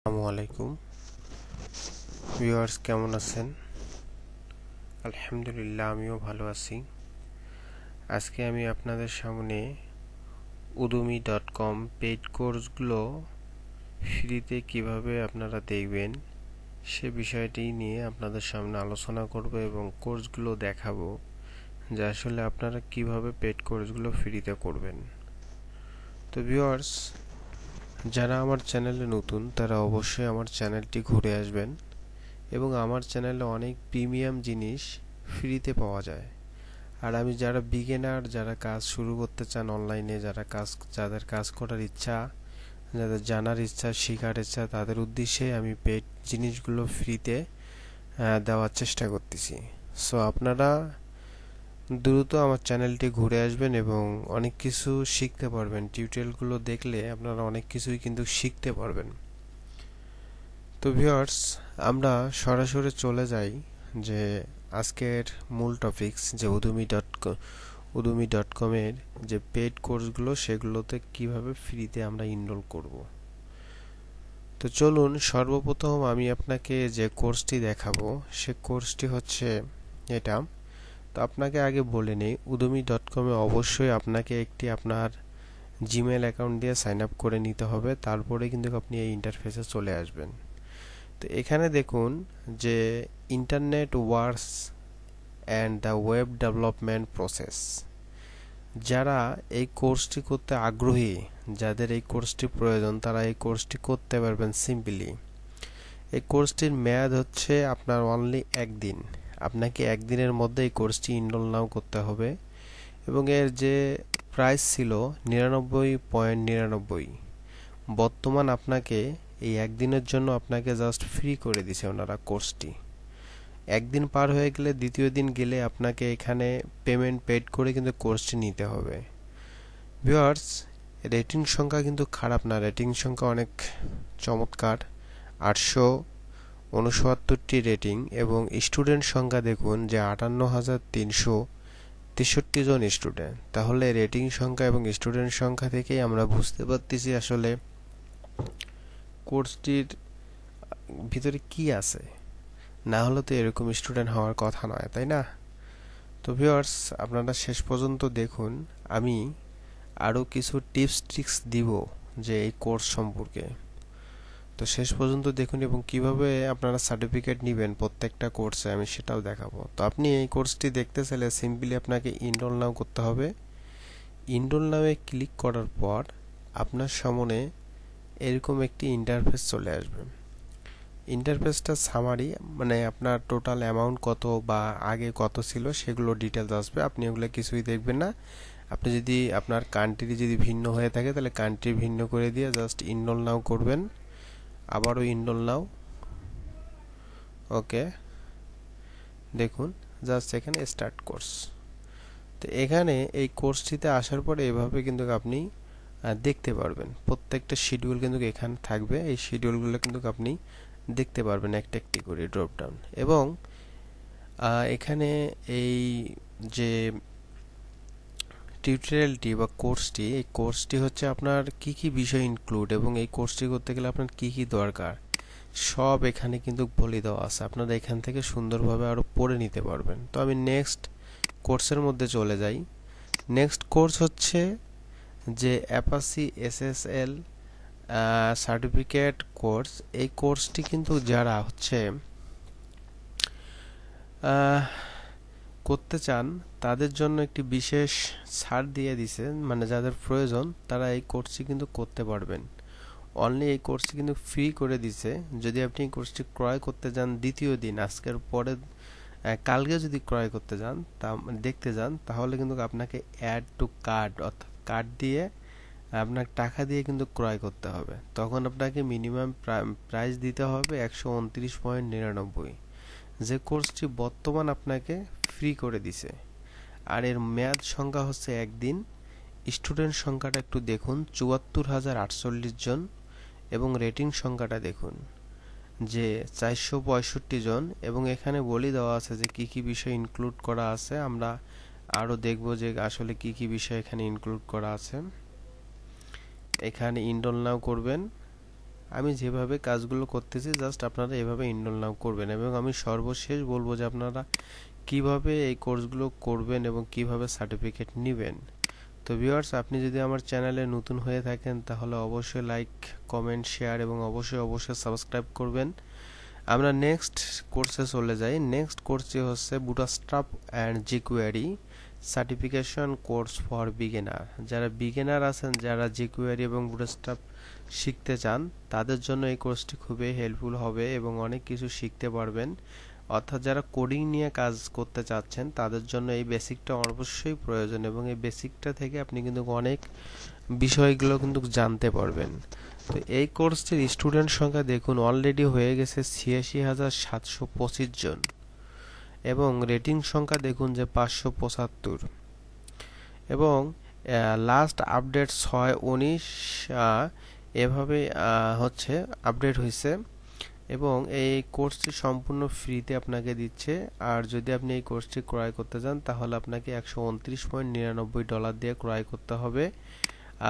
আসসালামু আলাইকুম ভিউয়ার্স, কেমন আছেন? আলহামদুলিল্লাহ, আমিও ভালো আছি। আজকে আমি আপনাদের সামনে udemy.com পেইড কোর্সগুলো ফ্রিতে কিভাবে আপনারা দেখবেন সে বিষয়টি নিয়ে আপনাদের সামনে আলোচনা করব এবং কোর্সগুলো দেখাবো যে আসলে আপনারা কিভাবে পেইড কোর্সগুলো ফ্রিতে করবেন। তো ভিউয়ার্স, যারা আমার চ্যানেলে নতুন তারা অবশ্যই আমার চ্যানেলটি ঘুরে আসবেন এবং আমার চ্যানেলে অনেক প্রিমিয়াম জিনিস ফ্রিতে পাওয়া যায়। আর আমি যারা বিগিনার, যারা কাজ শুরু করতে চান অনলাইনে, যাদের কাজ করার ইচ্ছা, যাদের জানার ইচ্ছা, শেখার ইচ্ছা, তাদের উদ্দেশ্যে আমি পেড জিনিসগুলো ফ্রিতে দেওয়ার চেষ্টা করতেছি। সো আপনারা দ্রুত আমার চ্যানেলটি ঘুরে আসবেন এবং অনেক কিছু শিখতে পারবেন। টিউটোরিয়ালগুলো দেখলে আপনারা অনেক কিছুই কিন্তু শিখতে পারবেন। তো ভিউয়ার্স, আমরা সরাসরি চলে যাই যে আজকের মূল টপিকস, যে udemy.com এর যে পেড কোর্সগুলো সেগুলোতে কিভাবে ফ্রিতে আমরা এনরোল করব। তো চলুন, সর্বপ্রথম আমি আপনাকে যে কোর্সটি দেখাবো সে কোর্সটি হচ্ছে এটা। তো আপনাকে আগে বলে নেই, udemy.com এ অবশ্যই আপনাকে একটি আপনার জিমেল অ্যাকাউন্ট দিয়ে সাইন আপ করে নিতে হবে, তারপরে কিন্তু আপনি এই ইন্টারফেসে চলে আসবেন। তো এখানে দেখুন যে internet works and the web development process. যারা এই কোর্সটি করতে আগ্রহী, যাদের এই কোর্সটি প্রয়োজন, তারা এই কোর্সটি করতে পারবেন সিম্পলি। এই কোর্সটির মেয়াদ হচ্ছে আপনার অনলি একদিন। আপনাকে একদিনের মধ্যে এই কোর্সটি এনরোল নাও করতে হবে এবং এর যে প্রাইস ছিল 99.99, বর্তমান আপনাকে এই একদিনের জন্য আপনাকে জাস্ট ফ্রি করে দিছে ওনারা কোর্সটি। একদিন পার হয়ে গেলে দ্বিতীয় দিন গেলে আপনাকে এখানে পেমেন্ট পেড করে কিন্তু কোর্সটি নিতে হবে। ভিউয়ার্স, রেটিং সংখ্যা কিন্তু খারাপ না, রেটিং সংখ্যা অনেক চমৎকার, 869টি রেটিং এবং স্টুডেন্ট সংখ্যা দেখুন যে 58,363 জন স্টুডেন্ট। তাহলে রেটিং সংখ্যা এবং স্টুডেন্ট সংখ্যা থেকেই আমরা বুঝতে পারতেছি আসলে কোর্সটির ভিতরে কি আছে। না হলে তো এরকম স্টুডেন্ট হওয়ার কথা নয়, তাই না? তো ভিউয়ার্স, আপনারা শেষ পর্যন্ত দেখুন, আমি আরও কিছু টিপস ট্রিক্স দিব যে এই কোর্স সম্পর্কে। তো শেষ পর্যন্ত দেখুন এবং কিভাবে আপনারা সার্টিফিকেট নেবেন প্রত্যেকটা কোর্সে আমি সেটাও দেখাবো। তো আপনি এই কোর্সটি দেখতে চাইলে সিম্পলি আপনাকে এনরোল নাও করতে হবে। এনরোল নাও এ ক্লিক করার পর আপনার সামনে এরকম একটি ইন্টারফেস চলে আসবে। ইন্টারফেসটা সামারি, মানে আপনার টোটাল অ্যামাউন্ট কত বা আগে কত ছিল সেগুলো ডিটেলস আসবে। আপনি ওগুলো কিছুই দেখবেন না। আপনি যদি আপনার কান্ট্রি যদি ভিন্ন হয়ে থাকে তাহলে কান্ট্রি ভিন্ন করে দিয়ে জাস্ট এনরোল নাও করবেন। আবারও এনরোল নাও। ওকে, দেখুন জাস্ট এখানে স্টার্ট কোর্স। তো এখানে এই কোর্সটিতে আসার পরে এভাবে কিন্তু আপনি দেখতে পারবেন প্রত্যেকটা শিডিউল কিন্তু এখানে থাকবে। এই শিডিউলগুলো কিন্তু আপনি দেখতে পারবেন একটা একটি করে ড্রপ ডাউন। এবং এখানে এই যে টিউটোরিয়ালটি বা কোর্সটি, এই কোর্সটি হচ্ছে আপনার কি কি বিষয় ইনক্লুড এবং এই কোর্সটি করতে গেলে আপনার কি কি দরকার সব এখানে কিন্তু বলে দেওয়া আছে। আপনারা এখান থেকে সুন্দরভাবে আরো পড়ে নিতে পারবেন। তো আমি নেক্সট কোর্সের মধ্যে চলে যাই। নেক্সট কোর্স হচ্ছে যে অ্যাপাচি এসএসএল সার্টিফিকেট কোর্স। এই কোর্সটি কিন্তু যারা হচ্ছে করতে চান তাদের জন্য একটি বিশেষ ছাড় দিয়ে দিছে, মানে যাদের প্রয়োজন তারা এই কোর্সটি কিন্তু করতে পারবেন। অনলি এই কোর্সটি কিন্তু ফ্রি করে দিছে। যদি আপনি এই কোর্সটি ক্রয় করতে যান দ্বিতীয় দিন, আজকের পরে কালকে যদি ক্রয় করতে যান, তা দেখতে যান, তাহলে কিন্তু আপনাকে অ্যাড টু কার্ড অর্থাৎ কার্ড দিয়ে আপনার টাকা দিয়ে কিন্তু ক্রয় করতে হবে। তখন আপনাকে মিনিমাম প্রাইস দিতে হবে 129.99, যে কোর্সটি বর্তমান আপনাকে ফ্রি করে দিছে। আর এর মেয়াদ সংখ্যা হচ্ছে একদিন। স্টুডেন্ট সংখ্যাটা একটু দেখুন, 74,048 জন এবং রেটিং সংখ্যাটা দেখুন যে 465 জন। এবং এখানে বলে দেওয়া আছে যে কি কি বিষয় ইনক্লুড করা আছে। আমরা আরো দেখব যে আসলে কি কি বিষয় এখানে ইনক্লুড করা আছে। এখানে এনরোল নাও করবেন আমি যেভাবে কাজগুলো করতেছি জাস্ট আপনারা এভাবে ইনরোল নাও করবেন এবং আমি সর্বশেষ বলবো যে আপনারা কিভাবে এই কোর্সগুলো করবেন এবং কিভাবে সার্টিফিকেট নেবেন। তো ভিউয়ার্স, আপনি যদি আমার চ্যানেলে নতুন হয়ে থাকেন তাহলে অবশ্যই লাইক, কমেন্ট, শেয়ার এবং অবশ্যই সাবস্ক্রাইব করবেন। আমরা নেক্সট কোর্সে চলে যাই। নেক্সট কোর্সটি হচ্ছে bootstrap and jQuery certification course for beginner. যারা বিগিনার আছেন, যারা জিকুয়েরি এবং বুটস্ট্র্যাপ শিখতে চান, তাদের জন্য এই কোর্সটি খুবই হেল্পফুল হবে এবং অনেক কিছু শিখতে পারবেন। অর্থাৎ যারা কোডিং নিয়ে কাজ করতে চাচ্ছেন তাদের জন্য এই বেসিকটা অবশ্যই প্রয়োজন এবং এই বেসিকটা থেকে আপনি কিন্তু অনেক বিষয়গুলো কিন্তু জানতে পারবেন। তো এই কোর্সটির স্টুডেন্ট সংখ্যা দেখুন অলরেডি হয়ে গেছে ৮৬,৭২৫ জন এবং রেটিং সংখ্যা দেখুন যে ৫৭৫ এবং লাস্ট আপডেট ৬/১৯ এভাবে হচ্ছে আপডেট হয়েছে এবং এই কোর্সটি সম্পূর্ণ ফ্রিতে আপনাকে দিচ্ছে। আর যদি আপনি এই কোর্সটি ক্রয় করতে চান তাহলে আপনাকে $১২৯.৯৯ দিয়ে ক্রয় করতে হবে।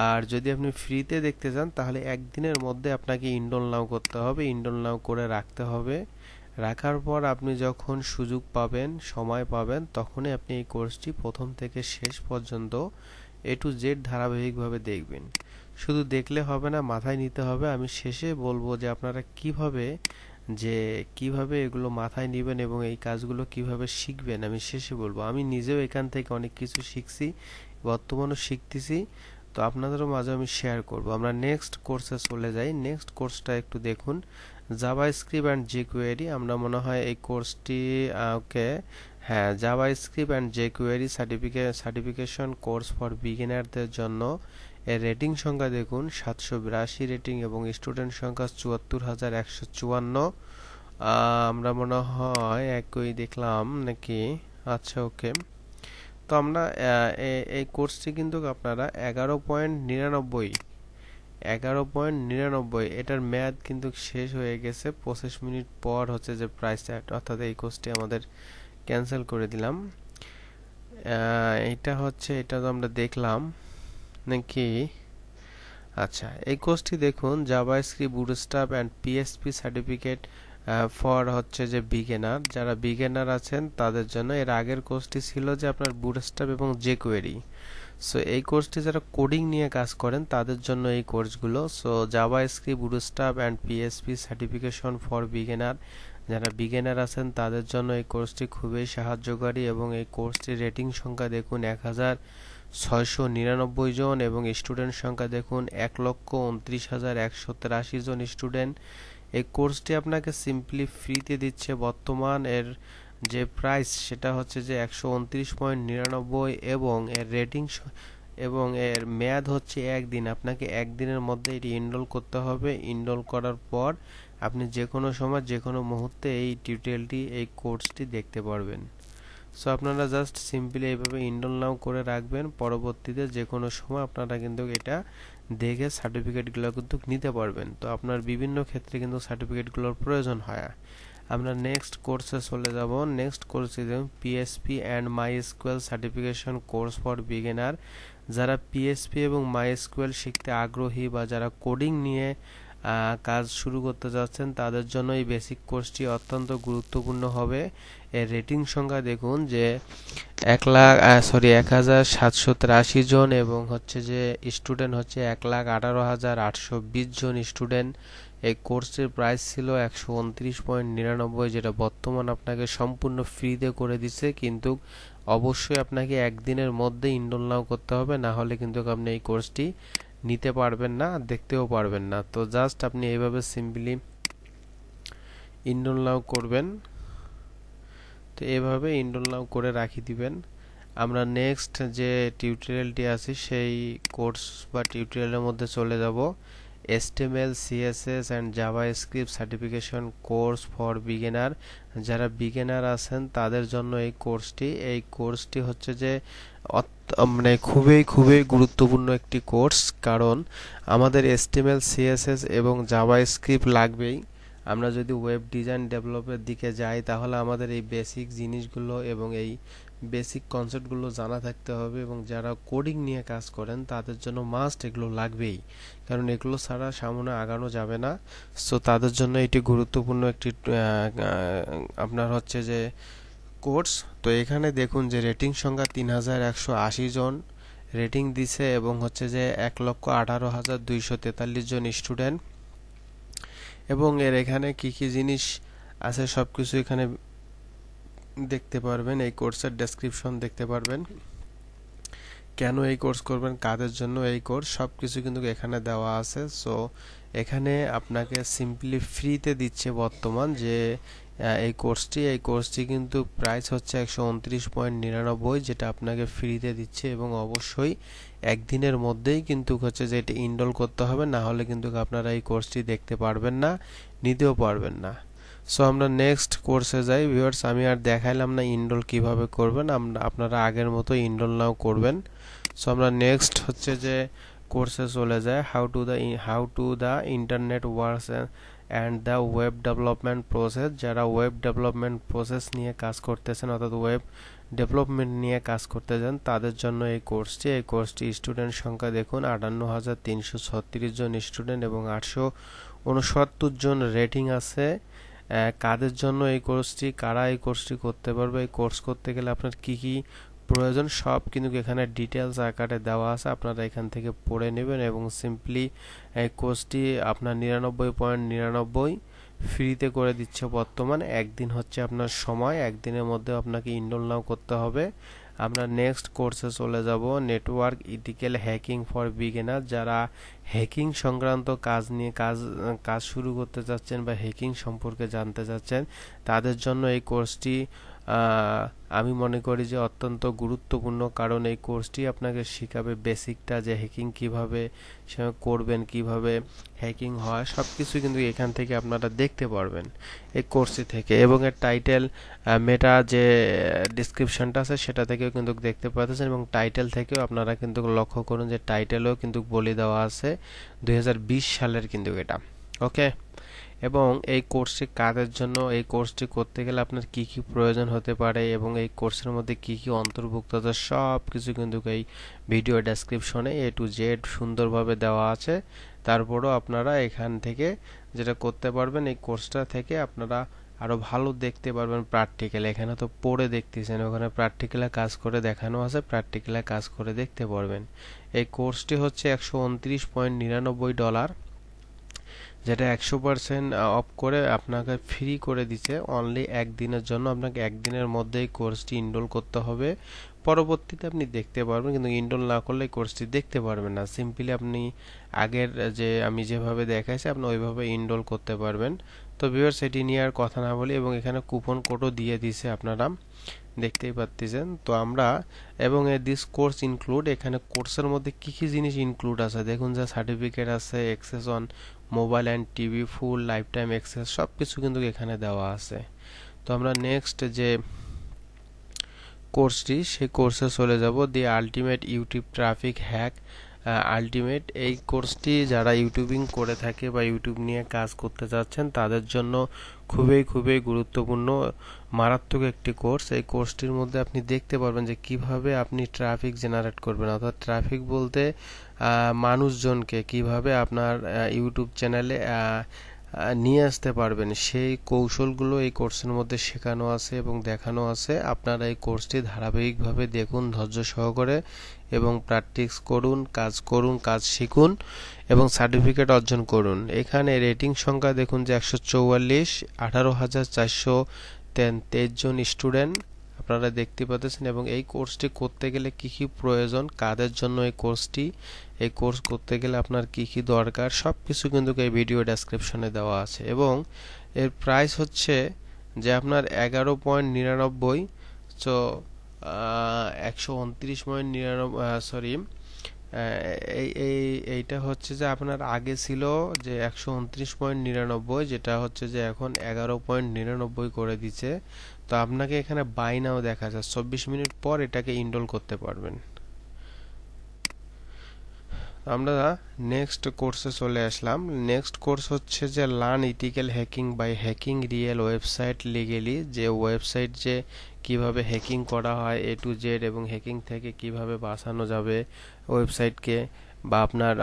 আর যদি আপনি ফ্রিতে দেখতে চান তাহলে একদিনের মধ্যে আপনাকে ইনরোল নাও করতে হবে, ইনরোল নাও করে রাখতে হবে। রাখার পর আপনি যখন সুযোগ পাবেন, সময় পাবেন, তখনই আপনি এই কোর্সটি প্রথম থেকে শেষ পর্যন্ত A to Z ধারাবাহিকভাবে দেখবেন। শুধু দেখলে হবে না, মাথায় নিতে হবে। আমি শেষে বলবো যে আপনারা কিভাবে এগুলো মাথায় নেবেন এবং এই কাজগুলো কিভাবে শিখবেন আমি শেষে বলবো। আমি নিজেও এখান থেকে অনেক কিছু শিখছি, বর্তমানেও শিখতেছি, তো আপনাদেরও মাঝে আমি শেয়ার করব। আমরা নেক্সট কোর্সে চলে যাই। নেক্সট কোর্সটা একটু দেখুন, জাভাস্ক্রিপ্ট অ্যান্ড jQuery। আমরা মনে হয় এই কোর্সটি হ্যাঁ, JavaScript and jQuery certification course for বিগিনারদের জন্য এর রেটিং সংখ্যা দেখুন ৭৮২ রেটিং এবং স্টুডেন্ট সংখ্যা ৭৪,১৫৪। আমরা মনে হয় একই দেখলাম নাকি। আচ্ছা, ওকে। তো আমরা এই কোর্সটি কিন্তু আপনারা 11.99 এটার মেয়াদ কিন্তু শেষ হয়ে গেছে। 25 মিনিট পর হচ্ছে যে প্রাইস, অর্থাৎ এই কোর্সটি আমাদের ক্যান্সেল করে দিলাম। এটা তো আমরা দেখলাম নাকি। আচ্ছা, এই কোর্সটি দেখুন JavaScript, bootstrap and PHP certificate for হচ্ছে যে বিগিনার। যারা বিগিনার আছেন তাদের জন্য। এর আগের কোর্সটি ছিল যে আপনার বুটস্ট্র্যাপ এবং jQuery। সো এই কোর্সটি যারা কোডিং নিয়ে কাজ করেন তাদের জন্য এই কোর্সগুলো। So JavaScript, bootstrap and PHP certification for beginner, যারা বিগিনার আছেন তাদের জন্য এই কোর্সটি খুবই সাহায্যকারী এবং এই কোর্সটির রেটিং সংখ্যা দেখুন ১,৬৯৯ জন এবং স্টুডেন্ট সংখ্যা দেখুন ১,২৯,১৮৩ জন স্টুডেন্ট। এই কোর্সটি আপনাকে সিম্পলি ফ্রিতে দিচ্ছে। বর্তমান এর যে প্রাইস সেটা হচ্ছে যে ১২৯.৯৯ এবং এর রেটিং এবং এর মেয়াদ হচ্ছে একদিন। আপনাকে একদিনের মধ্যে এটি এনরোল করতে হবে। এনরোল করার পর আপনি যে কোনো সময় যে কোনো মুহূর্তে এই টিউটোরিয়ালটি, এই কোর্সটি দেখতে পারবেন। সো আপনারা জাস্ট সিম্পলি এইভাবে এনরোল নাও করে রাখবেন। পরবর্তীতে যে কোনো সময় আপনারা কিন্তু এটা দেখে সার্টিফিকেটগুলো কিন্তু নিতে পারবেন। তো আপনার বিভিন্ন ক্ষেত্রে কিন্তু সার্টিফিকেটগুলোর প্রয়োজন হয়। আমরা নেক্সট কোর্সে চলে যাব। নেক্সট কোর্সে দেখুন PHP and MySQL certification course for beginner. যারা পিএইচপি এবং মাইএসকিউএল শিখতে আগ্রহী বা যারা কোডিং নিয়ে কাজ শুরু করতে যাচ্ছেন তাদের জন্য এই বেসিক কোর্সটি অত্যন্ত গুরুত্বপূর্ণ হবে। এর রেটিং সংখ্যা দেখুন যে ১,৭৮৩ জন এবং হচ্ছে যে স্টুডেন্ট হচ্ছে ১,১৮,৮২০ জন স্টুডেন্ট। এই কোর্সের প্রাইস ছিল ১২৯.৯৯, যেটা বর্তমান আপনাকে সম্পূর্ণ ফ্রিতে করে দিচ্ছে, কিন্তু অবশ্যই আপনাকে একদিনের মধ্যে এনরোল নাও করতে হবে, না হলে কিন্তু আপনি এই কোর্সটি নিতে পারবেন না, দেখতেও পারবেন না। তো জাস্ট আপনি এইভাবে সিম্পলি এনরোল নাও করবেন। তো এভাবে এনরোল নাও করে রাখি দিবেন। আমরা নেক্সট যে টিউটোরিয়ালটি আছে সেই কোর্স বা টিউটোরিয়ালের মধ্যে চলে যাব। HTML, CSS and JavaScript certification course for beginner. যারা বিগিনার আছেন তাদের জন্য এই কোর্সটি হচ্ছে যে মানে খুবই গুরুত্বপূর্ণ একটি কোর্স, কারণ আমাদের HTML, CSS এবং জাভাস্ক্রিপ্ট লাগবেই। আমরা যদি ওয়েব ডিজাইন ডেভেলপের দিকে যাই তাহলে আমাদের এই বেসিক জিনিসগুলো এবং এই বেসিক কনসেপ্টগুলো জানা থাকতে হবে, এবং যারা কোডিং নিয়ে কাজ করেন তাদের জন্য মাস্ট এগুলো লাগবেই, কারণ এগুলো ছাড়া সামনে আগানো যাবে না। সো তাদের জন্য এটি গুরুত্বপূর্ণ একটি আপনার হচ্ছে যে কোর্স। তো এখানে দেখুন যে রেটিং সংখ্যা 3180 জন রেটিং দিছে, এবং হচ্ছে যে 1,18,243 জন স্টুডেন্ট। এবং এর এখানে কি কি জিনিস আছে সবকিছু এখানে দেখতে পারবেন, এই কোর্সের ডেসক্রিপশন দেখতে পারবেন, কেন এই কোর্স করবেন, কাদের জন্য এই কোর্স, সবকিছু কিন্তু এখানে দেওয়া আছে। সো এখানে আপনাকে সিম্পলি ফ্রিতে দিচ্ছে বর্তমান যে এই কোর্সটি কিন্তু প্রাইস হচ্ছে 129.99, যেটা আপনাকে ফ্রিতে দিচ্ছে, এবং অবশ্যই একদিনের মধ্যেই কিন্তু হচ্ছে যে এটা ইনরোল করতে হবে, না হলে কিন্তু আপনারা এই কোর্সটি দেখতে পারবেন না, নিতেও পারবেন না। সো আমরা নেক্সট কোর্সে যাই ভিউয়ার্স। আমি আর দেখাইলাম না ইনরোল কিভাবে করবেন, আপনারা আগের মতো ইনরোল নাও করবেন। সো আমরা নেক্সট হচ্ছে যে কোর্সে চলে যায়, how to the internet works and the web development process. যারা ওয়েব ডেভেলপমেন্ট প্রসেস নিয়ে কাজ করতেছেন, অর্থাৎ ওয়েব ডেভেলপমেন্ট নিয়ে কাজ করতে চান, তাদের জন্য এই কোর্সটি স্টুডেন্ট সংখ্যা দেখুন 58,336 জন স্টুডেন্ট এবং 869 জন রেটিং আছে। কাদের জন্য এই কোর্সটি, কারা এই কোর্সটি করতে পারবে, এই কোর্স করতে গেলে আপনার কি কি প্রয়োজন, সব কিন্তু এখানে ডিটেলস আকারে দেওয়া আছে, আপনারা এখান থেকে পড়ে নেবেন। এবং সিম্পলি এই কোর্সটি আপনার 99.99 ফ্রিতে করে দিচ্ছে বর্তমান। একদিন হচ্ছে আপনার সময়, একদিনের মধ্যে আপনাকে ইনরোল নাও করতে হবে। আমরা নেক্সট কোর্সে চলে যাব, network ethical hacking for beginner. যারা হ্যাকিং সংক্রান্ত কাজ নিয়ে কাজ শুরু করতে চাচ্ছেন বা হ্যাকিং সম্পর্কে জানতে চাচ্ছেন, তাদের জন্য এই কোর্সটি আমি মনে করি যে অত্যন্ত গুরুত্বপূর্ণ, কারণ এই কোর্সটি আপনাকে শেখাবে বেসিকটা, যে হ্যাকিং কিভাবে করবেন, কিভাবে হ্যাকিং হয়, সবকিছু কিন্তু এখান থেকে আপনারা দেখতে পারবেন এই কোর্সটি থেকে। এবং এর টাইটেল মেটা যে ডেসক্রিপশনটা আছে সেটা থেকেও কিন্তু দেখতে পাচ্ছেন, এবং টাইটেল থেকেও আপনারা কিন্তু লক্ষ্য করুন যে টাইটেলেও কিন্তু বলে দেওয়া আছে 2020 সালের কিন্তু এটা। ওকে, এবং এই কোর্সটি কাদের জন্য, এই কোর্সটি করতে গেলে আপনার কি কি প্রয়োজন হতে পারে, এবং এই কোর্সের মধ্যে কি কি অন্তর্ভুক্ত আছে, সব কিছু কিন্তু এই ভিডিও ডেসক্রিপশনে A to Z সুন্দরভাবে দেওয়া আছে। তারপরও আপনারা এখান থেকে যেটা করতে পারবেন, এই কোর্সটা থেকে আপনারা আরো ভালো দেখতে পারবেন প্র্যাকটিক্যাল। এখানে তো পড়ে দেখতেছেন, ওখানে প্র্যাকটিক্যালে কাজ করে দেখানো আছে, প্র্যাকটিক্যালে কাজ করে দেখতে পারবেন। এই কোর্সটি হচ্ছে $129.99, যেটা 100% অফ করে আপনাকে ফ্রি করে দিচ্ছে অনলি একদিনের জন্য। আপনাকে একদিনের মধ্যেই কোর্সটি ইনরোল করতে হবে, পরবর্তীতে আপনি দেখতে পারবেন, কিন্তু ইনরোল না করলে কোর্সটি দেখতে পারবেন না। সিম্পলি আপনি আগের যে আমি যেভাবে দেখাইছি আপনি ওইভাবে ইনরোল করতে পারবেন। তো ভিউয়ার্স, এটি নিয়ে আর কথা না বলি, এবং এখানে কুপন কোডও দিয়ে দিছে, আপনারা দেখতেই পাচ্ছেন। তো আমরা এবং দিস কোর্স ইনক্লুড, এখানে কোর্সের মধ্যে কি কি জিনিস ইনক্লুড আছে দেখুন, যে সার্টিফিকেট আছে, access on mobile and TV, full life time access, সব কিছু কিন্তু এখানে দেওয়া আছে। তো আমরা নেক্সট যে কোর্সটি, সেই কোর্সে চলে যাব, the ultimate YouTube traffic hack ultimate. এই কোর্সটি যারা ইউটিউবিং করে থাকে বা ইউটিউব নিয়ে কাজ করতে চাচ্ছেন তাদের জন্য খুবই গুরুত্বপূর্ণ, মারাত্মক একটি কোর্স। এই কোর্সটির মধ্যে আপনি দেখতে পারবেন যে কিভাবে আপনি ট্রাফিক জেনারেট করবেন, অর্থাৎ ট্রাফিক বলতে মানুষজনকে কিভাবে আপনার ইউটিউব চ্যানেলে নিয়ে আসতে পারবেন, সেই কৌশলগুলো এই কোর্সের মধ্যে শেখানো আছে এবং দেখানো আছে। আপনারা এই কোর্সটি ধারাবাহিকভাবে দেখুন ধৈর্য সহকারে, এবং প্র্যাকটিস করুন, কাজ শিখুন এবং সার্টিফিকেট অর্জন করুন। এখানে রেটিং সংখ্যা দেখুন যে 144, 18,423 জন স্টুডেন্ট আপনারা দেখতে পাচ্ছেন। এবং এই কোর্সটি করতে গেলে কি কি প্রয়োজন, কাদের জন্য এই কোর্সটি, এই কোর্স করতে গেলে আপনার কি কি দরকার, সবকিছু কিন্তু এই ভিডিও ডেসক্রিপশনে দেওয়া আছে। এবং এর প্রাইস হচ্ছে যে আপনার 11.99, সো 129.99, সরি, এইটা হচ্ছে যে আপনার আগে ছিল যে 129.99, যেটা হচ্ছে যে এখন 11.99 করে দিচ্ছে। তো আপনাকে এখানে বাই নাও দেখা যায়, 24 মিনিট পর এটাকে ইনরোল করতে পারবেন। আমরা নেক্সট কোর্সে চলে আসলাম। নেক্সট কোর্স হচ্ছে যে learn ethical hacking by hacking real website legally, যে ওয়েবসাইট যে কিভাবে হ্যাকিং করা হয় A to Z এবং হ্যাকিং থেকে কিভাবে বাঁচানো যাবে ওয়েবসাইটকে বা আপনার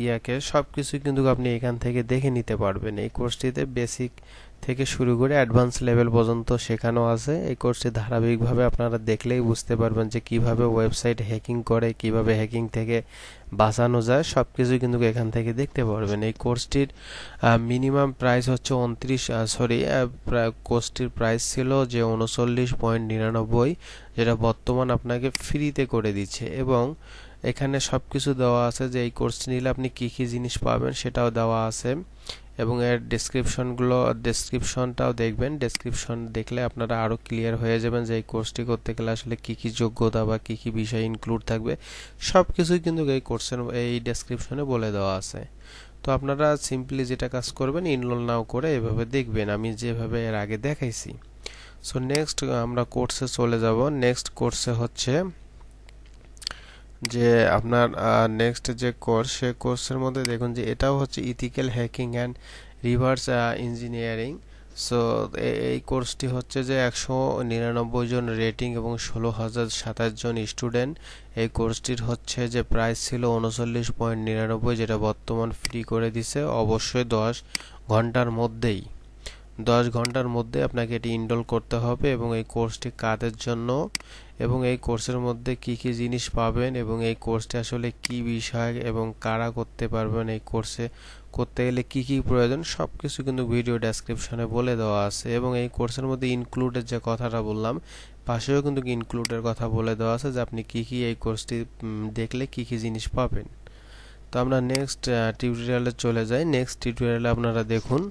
ইয়াকে, সব কিছু কিন্তু আপনি এখান থেকে দেখে নিতে পারবেন। এই কোর্সটিতে বেসিক থেকে শুরু করে অ্যাডভান্স লেভেল পর্যন্ত শেখানো আছে। এই কোর্সটি ধারাবাহিকভাবে আপনারা দেখলেই বুঝতে পারবেন যে কিভাবে ওয়েবসাইট হ্যাকিং করে, কিভাবে হ্যাকিং থেকে বাঁচানো যায়, সব কিছু কিন্তু এখান থেকে দেখতে পারবেন। এই কোর্সটির মিনিমাম প্রাইস হচ্ছে কোর্সটির প্রাইস ছিল যে 39.99, যেটা বর্তমান আপনাকে ফ্রিতে করে দিচ্ছে। এবং এখানে সব কিছু দেওয়া আছে যে এই কোর্সটি নিলে আপনি কি কি জিনিস পাবেন সেটাও দেওয়া আছে। এবং এর ডেসক্রিপশনটাও দেখবেন। ডেসক্রিপশন দেখলে আপনারা আরও ক্লিয়ার হয়ে যাবেন যে এই কোর্সটি করতে গেলে আসলে কি কি যোগ্যতা বা কি কি বিষয় ইনক্লুড থাকবে, সব কিছুই কিন্তু এই ডেসক্রিপশনে বলে দেওয়া আছে। তো আপনারা সিম্পলি যেটা কাজ করবেন, ইনরোল নাও করে এভাবে দেখবেন, আমি যেভাবে এর আগে দেখাইছি। সো নেক্সট আমরা কোর্সে চলে যাব। নেক্সট কোর্সে হচ্ছে যে আপনার নেক্সট যে কোর্স, সে কোর্সের মধ্যে দেখুন যে এটাও হচ্ছে ethical hacking and reverse engineering. So এই কোর্সটি হচ্ছে যে 199 জন রেটিং এবং 16,027 জন স্টুডেন্ট। এই কোর্সটির হচ্ছে যে প্রাইস ছিল 39.99, যেটা বর্তমান ফ্রি করে দিছে। অবশ্যই 10 ঘন্টার মধ্যেই 10 ঘন্টার মধ্যে আপনাকে এটি ইনরোল করতে হবে। এবং এই কোর্সটি কাদের জন্য এবং এই কোর্সের মধ্যে কি কি জিনিস পাবেন এবং এই কোর্সটি আসলে কি বিষয় এবং কারা করতে পারবেন, এই কোর্সে করতে গেলে কি কি প্রয়োজন, সব কিছু কিন্তু ভিডিও ডেসক্রিপশনে বলে দেওয়া আছে। এবং এই কোর্সের মধ্যে ইনক্লুডের যে কথাটা বললাম, পাশেও কিন্তু ইনক্লুডের কথা বলে দেওয়া আছে যে আপনি কি কি এই কোর্সটি দেখলে কি কি জিনিস পাবেন। তো আমরা নেক্সট টিউটোরিয়ালে চলে যাই। নেক্সট টিউটোরিয়ালে আপনারা দেখুন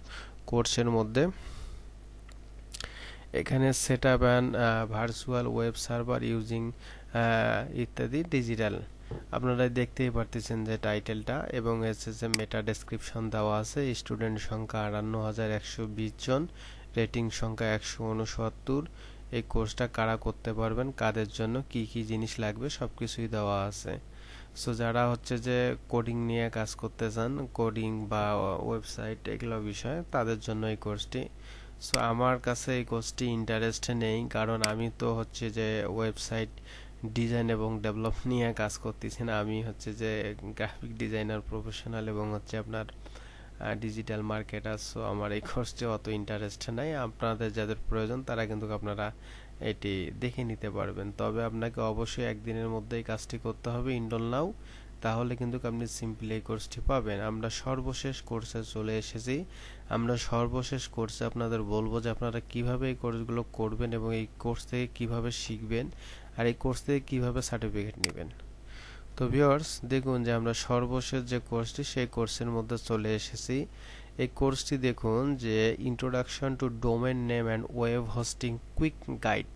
কোর্সের মধ্যে এখানে setup and virtual web server using ইত্যাদি ডিজিটাল। আপনারা দেখতেই পারতেছেন যে টাইটেলটা, এবং এসএসএম মেটা ডেসক্রিপশন দেওয়া আছে। স্টুডেন্ট সংখ্যা 58,120 জন, রেটিং সংখ্যা 169। এই কোর্সটা কারা করতে পারবেন, কাদের জন্য কি কি জিনিস লাগবে, সবকিছুই দেওয়া আছে। সো যারা হচ্ছে যে কোডিং নিয়ে কাজ করতে চান, কোডিং বা ওয়েবসাইট এগুলো বিষয়, তাদের জন্য এই কোর্সটি। সো আমার কাছে এই কোর্সটি ইন্টারেস্ট নেই, কারণ আমি তো হচ্ছে যে ওয়েবসাইট ডিজাইন এবং ডেভেলপ নিয়ে কাজ করতেছি না। আমি হচ্ছে যে গ্রাফিক ডিজাইনার প্রফেশনাল এবং হচ্ছে আপনার ডিজিটাল মার্কেটার। সো আমার এই কোর্সটি অত ইন্টারেস্ট নাই। আপনাদের যাদের প্রয়োজন তারা কিন্তু আপনারা এটি দেখে নিতে পারবেন। তবে আপনাকে অবশ্যই একদিনের মধ্যে এই কাজটি করতে হবে, ইনরোল নাও, তাহলে কিন্তু আপনি সিম্পলি এই কোর্সটি পাবেন। আমরা সর্বশেষ কোর্সে চলে এসেছি। আমরা সর্বশেষ কোর্সে আপনাদের বলবো যে আপনারা কিভাবে এই কোর্সগুলো করবেন এবং এই কোর্স থেকে কিভাবে শিখবেন আর এই কোর্স থেকে কিভাবে সার্টিফিকেট নেবেন। তো ভিউয়ার্স দেখুন যে আমরা সর্বশেষ যে কোর্সটি, সেই কোর্সের মধ্যে চলে এসেছি। এই কোর্সটি দেখুন যে introduction to domain name and web hosting quick guide.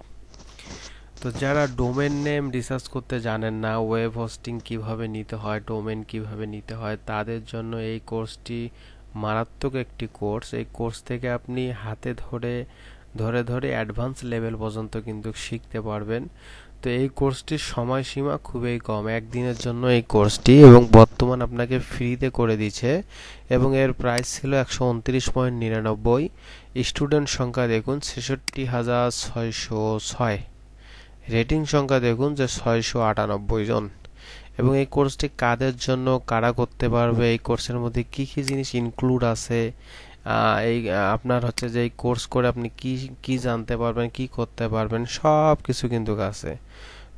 তো যারা ডোমেন নেম রিসার্চ করতে জানেন না, ওয়েব হোস্টিং কিভাবে নিতে হয়, ডোমেন কিভাবে নিতে হয়, তাদের জন্য এই কোর্সটি মারাত্মক একটি কোর্স। এই কোর্স থেকে আপনি হাতে ধরে ধরে ধরে অ্যাডভান্স লেভেল পর্যন্ত কিন্তু শিখতে পারবেন। তো এই কোর্সটির সময়সীমা খুবই কম, একদিনের জন্য এই কোর্সটি, এবং বর্তমান আপনাকে ফ্রিতে করে দিচ্ছে। এবং এর প্রাইস ছিল 129.99। স্টুডেন্ট সংখ্যা দেখুন 66,606, রেটিং সংখ্যা দেখুন যে 698 জন। এবং এই কোর্সটি কাদের জন্য, কারা করতে পারবে, এই কোর্সের মধ্যে কি কি জিনিস ইনক্লুড আছে, এই আপনার হচ্ছে যে এই কোর্স করে আপনি কি কি জানতে পারবেন, কি করতে পারবেন, সব কিছু কিন্তু আছে।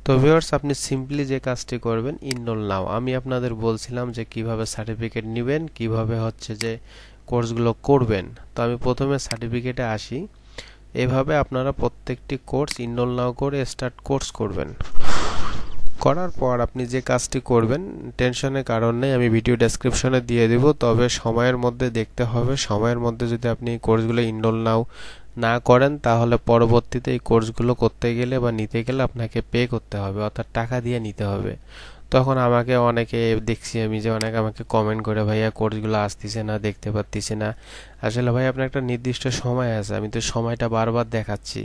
তো ভিউয়ার্স আপনি সিম্পলি যে কাজটি করবেন, ইনরোল নাও। আমি আপনাদের বলছিলাম যে কিভাবে সার্টিফিকেট নেবেন, কিভাবে হচ্ছে যে কোর্সগুলো করবেন। তো আমি প্রথমে সার্টিফিকেটে আসি। এভাবে আপনারা প্রত্যেকটি কোর্স ইনরোল নাও করে স্টার্ট কোর্স করবেন। করার পর আপনি যে কাজটি করবেন, টেনশনের কারণ নেই, আমি ভিডিও ডেসক্রিপশনে দিয়ে দেব। তবে সময়ের মধ্যে দেখতে হবে, সময়ের মধ্যে যদি আপনি এই কোর্সগুলো ইনরোল নাও না করেন, তাহলে পরবর্তীতে এই কোর্সগুলো করতে গেলে বা নিতে গেলে আপনাকে পে করতে হবে, অর্থাৎ টাকা দিয়ে নিতে হবে। তখন আমাকে অনেকে দেখছি আমি যে অনেকে আমাকে কমেন্ট করে, ভাইয়া কোর্সগুলো আসতেছে না, দেখতে পাচ্ছি না। আসলে ভাই আপনার একটা নির্দিষ্ট সময় আছে, আমি তো সময়টা বারবার দেখাচ্ছি।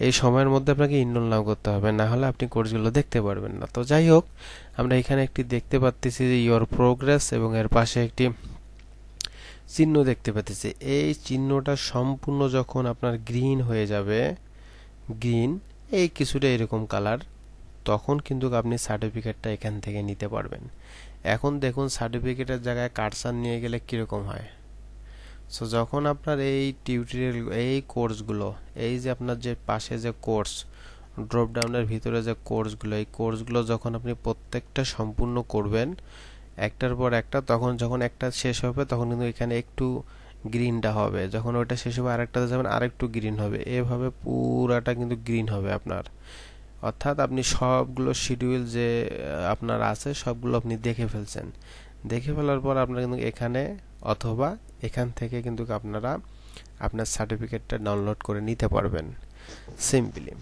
এই সময়ের মধ্যে আপনাকে ইনরোল নাও করতে হবে, না হলে আপনি কোর্সগুলো দেখতে পারবেন না। তো যাই হোক, আমরা এখানে একটি দেখতে পাচ্ছি যে ইওর প্রোগ্রেস, এবং এর পাশে একটি চিহ্ন দেখতে পাচ্ছি। এই চিহ্নটা সম্পূর্ণ যখন আপনার গ্রিন হয়ে যাবে, গ্রিন এই কিছুটা এরকম কালার, তখন কিন্তু আপনি সার্টিফিকেটটা এখান থেকে নিতে পারবেন। এখন দেখুন সার্টিফিকেটের জায়গায় কার্সার নিয়ে গেলে কীরকম হয়। সো যখন আপনার এই টিউটোরিয়াল, এই কোর্সগুলো, এই যে আপনার যে পাশে যে কোর্স, ড্রপ ডাউনের ভিতরে যে কোর্সগুলো, এই কোর্সগুলো যখন আপনি প্রত্যেকটা সম্পূর্ণ করবেন একটার পর একটা, তখন যখন একটা শেষ হবে তখন কিন্তু এখানে একটু গ্রিনটা হবে, যখন ওইটা শেষ হবে আরেকটাতে যাবেন আরেকটু গ্রিন হবে, এভাবে পুরাটা কিন্তু গ্রিন হবে আপনার। অর্থাৎ আপনি সবগুলো শিডিউল যে আপনার আছে সবগুলো আপনি দেখে ফেলছেন। দেখে ফেলার পর আপনারা কিন্তু এখানে অথবা এখান থেকে কিন্তু আপনারা আপনার সার্টিফিকেটটা ডাউনলোড করে নিতে পারবেন সিম্পলি।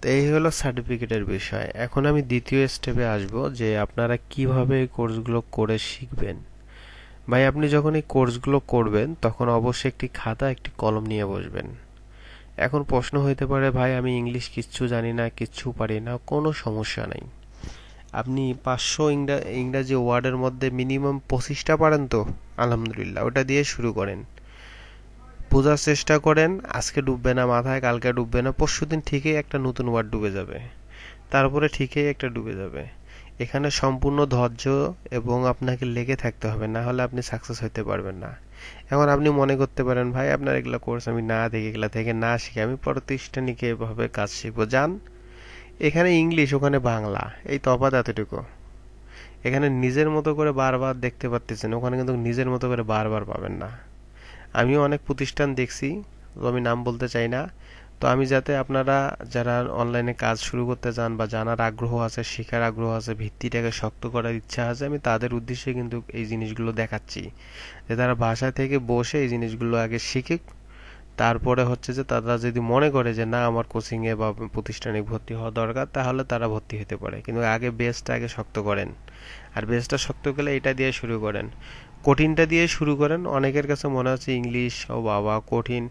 তো এই হলো সার্টিফিকেটের বিষয়। এখন আমি দ্বিতীয় স্টেপে আসব যে আপনারা কিভাবে এই কোর্সগুলো করে শিখবেন। ভাই আপনি যখন এই কোর্সগুলো করবেন তখন অবশ্যই একটি খাতা একটি কলম নিয়ে বসবেন। এখন প্রশ্ন হইতে পারে, ভাই আমি ইংলিশ কিচ্ছু জানি না, কিচ্ছু পারি না। কোনো সমস্যা নাই, আপনি 500 ইংরাজি ওয়ার্ডের মধ্যে মিনিমাম 25টা পারেন তো আলহামদুলিল্লাহ, ওটা দিয়ে শুরু করেন। বোঝার চেষ্টা করেন, আজকে ডুববে না মাথায়, কালকে ডুববে না, পরশুদিন ঠিকই একটা নতুন ওয়ার্ড ডুবে যাবে, তারপরে ঠিকই একটা ডুবে যাবে। এখানে সম্পূর্ণ ধৈর্য এবং আপনাকে লেগে থাকতে হবে, না হলে আপনি সাকসেস হতে পারবেন না। এখন আপনি মনে করতে পারেন, ভাই আপনার এগুলা কোর্স আমি না দেখে, এগুলা থেকে না শিখে আমি প্রাতিষ্ঠানিকে এভাবে কাজ শিখবো। যান, এখানে ইংলিশ ওখানে বাংলা, এই তফাৎ এতটুকু। এখানে নিজের মতো করে বারবার দেখতে পারতেছেন, ওখানে কিন্তু নিজের মতো করে বারবার পাবেন না। আমিও অনেক প্রতিষ্ঠান দেখছি, তো আমি নাম বলতে চাই না। তো আমি যাতে আপনারা যারা অনলাইনে কাজ শুরু করতে চান বা জানার আগ্রহ আছে, শেখার আগ্রহ আছে, ভিত্তিটাকে শক্ত করার ইচ্ছা আছে, আমি তাদের উদ্দেশ্যে কিন্তু এই জিনিসগুলো দেখাচ্ছি, যে তারা বাসা থেকে বসে এই জিনিসগুলো আগে শিখুক। তারপরে হচ্ছে যে তারা যদি মনে করে যে না আমার কোচিংয়ে বা প্রতিষ্ঠানে ভর্তি হওয়া দরকার, তাহলে তারা ভর্তি হতে পারে। কিন্তু আগে বেসটা আগে শক্ত করেন, আর বেসটা শক্ত করলে এটা দিয়ে শুরু করেন, কঠিনটা দিয়ে শুরু করেন। অনেকের কাছে মনে হচ্ছে ইংলিশ, ও বাবা কঠিন।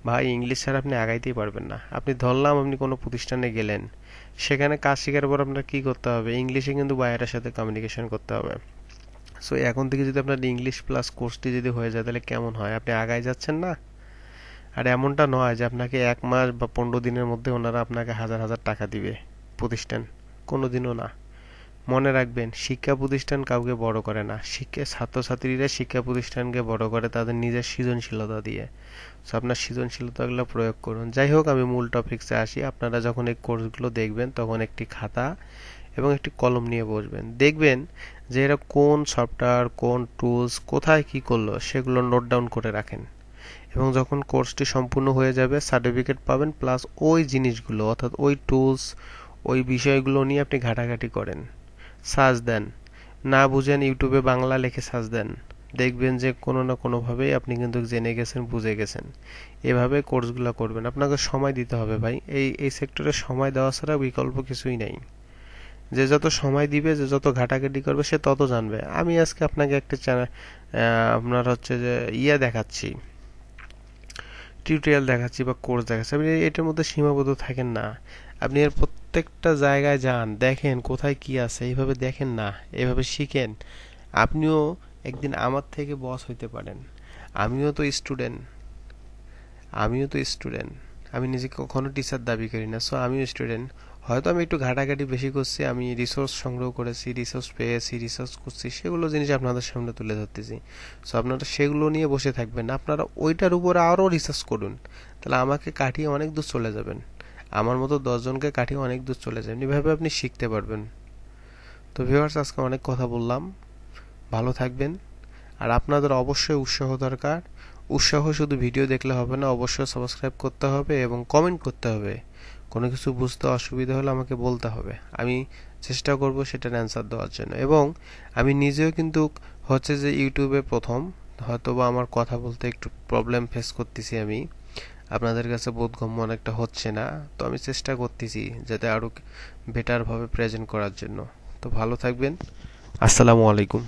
ভাই ইংলিশ ছাড়া আপনি আগাইতেই পারবেন না। আপনি ধরলাম আপনি কোনো প্রতিষ্ঠানে গেলেন, সেখানে কাজ শেখার পর আপনার কি করতে হবে, ইংলিশে কিন্তু বাইরের সাথে কমিউনিকেশন করতে হবে। সো এখন থেকে যদি আপনার ইংলিশ প্লাস কোর্সটি যদি হয়ে যায় তাহলে কেমন হয়, আপনি আগায় যাচ্ছেন না। আর এমনটা নয় যে আপনাকে 1 মাস বা 15 দিনের মধ্যে ওনারা আপনাকে হাজার হাজার টাকা দিবে প্রতিষ্ঠান, কোনোদিনও না। মনে রাখবেন, শিক্ষা প্রতিষ্ঠান কাউকে বড় করে না, ছাত্রছাত্রীরা শিক্ষা প্রতিষ্ঠানকে বড় করে তাদের নিজের সৃজনশীলতা দিয়ে। সো আপনার সৃজনশীলতাগুলো প্রয়োগ করুন। যাই হোক, আমি মূল টপিকসে আসি। আপনারা যখন এই কোর্সগুলো দেখবেন তখন একটি খাতা এবং একটি কলম নিয়ে বসবেন। দেখবেন যে এরা কোন সফটওয়্যার, কোন টুলস, কোথায় কি করলো সেগুলো নোট ডাউন করে রাখেন। এবং যখন কোর্সটি সম্পূর্ণ হয়ে যাবে সার্টিফিকেট পাবেন, প্লাস ওই জিনিসগুলো অর্থাৎ ওই টুলস, ওই বিষয়গুলো নিয়ে আপনি ঘাটাঘাটি করেন, সার্চ দেন। না বুঝেন ইউটিউবে বাংলা লিখে সার্চ দেন, দেখবেন যে কোনো না কোনোভাবেই আপনি কিন্তু জেনে গেছেন, বুঝে গেছেন। এভাবে কোর্সগুলো করবেন। আপনাকে সময় দিতে হবে ভাই, এই সেক্টরে সময় দেওয়া ছাড়া বিকল্প কিছুই নাই। যে যত সময় দিবে, যে যত ঘাটাঘাটি করবে, সে তত জানবে। আমি আজকে আপনাকে একটা আপনার হচ্ছে যে দেখাচ্ছি, টিউটোরিয়াল দেখাচ্ছি বা কোর্স দেখাচ্ছি, আপনি এটার মধ্যে সীমাবদ্ধ থাকেন না। আপনি এর প্রত্যেকটা জায়গায় যান, দেখেন কোথায় কি আছে, এইভাবে দেখেন না, এইভাবে শিখেন। আপনিও একদিন আমার থেকে বস হইতে পারেন। আমিও তো স্টুডেন্ট, আমিও তো স্টুডেন্ট। আমি নিজেকে কখনো টিচার দাবি করি না। সো আমিও স্টুডেন্ট। হয়তো আমি একটু ঘাটাঘাটি বেশি করছি, আমি রিসোর্স সংগ্রহ করেছি, রিসোর্স পেয়েছি, রিসার্চ করছি, সেগুলো জিনিস আপনাদের সামনে তুলে ধরতেছি। সো আপনারা সেগুলো নিয়ে বসে থাকবেন না, আপনারা ওইটার উপরে আরও রিসার্চ করুন। তাহলে আমাকে কাটিয়ে অনেক দূর চলে যাবেন, আমার মতো 10 জনকে কাটিয়ে অনেক দূর চলে যাবেন। এভাবে আপনি শিখতে পারবেন। তো ভিউয়ার্স, আজকে অনেক কথা বললাম, ভালো থাকবেন। আর আপনাদের অবশ্যই উৎসাহ দরকার। উৎসাহ শুধু ভিডিও দেখলে হবে না, অবশ্যই সাবস্ক্রাইব করতে হবে এবং কমেন্ট করতে হবে। কোনো কিছু বুঝতে অসুবিধা হলে আমাকে বলতে হবে, আমি চেষ্টা করব সেটার অ্যান্সার দেওয়ার জন্য। এবং আমি নিজেও কিন্তু হচ্ছে যে ইউটিউবে প্রথম, হয়তোবা আমার কথা বলতে একটু প্রবলেম ফেস করতেছি, আমি আপনাদের কাছে বোধগম্য অনেকটা হচ্ছে না। তো আমি চেষ্টা করতেছি যাতে আরও বেটারভাবে প্রেজেন্ট করার জন্য। তো ভালো থাকবেন, আসসালামু আলাইকুম।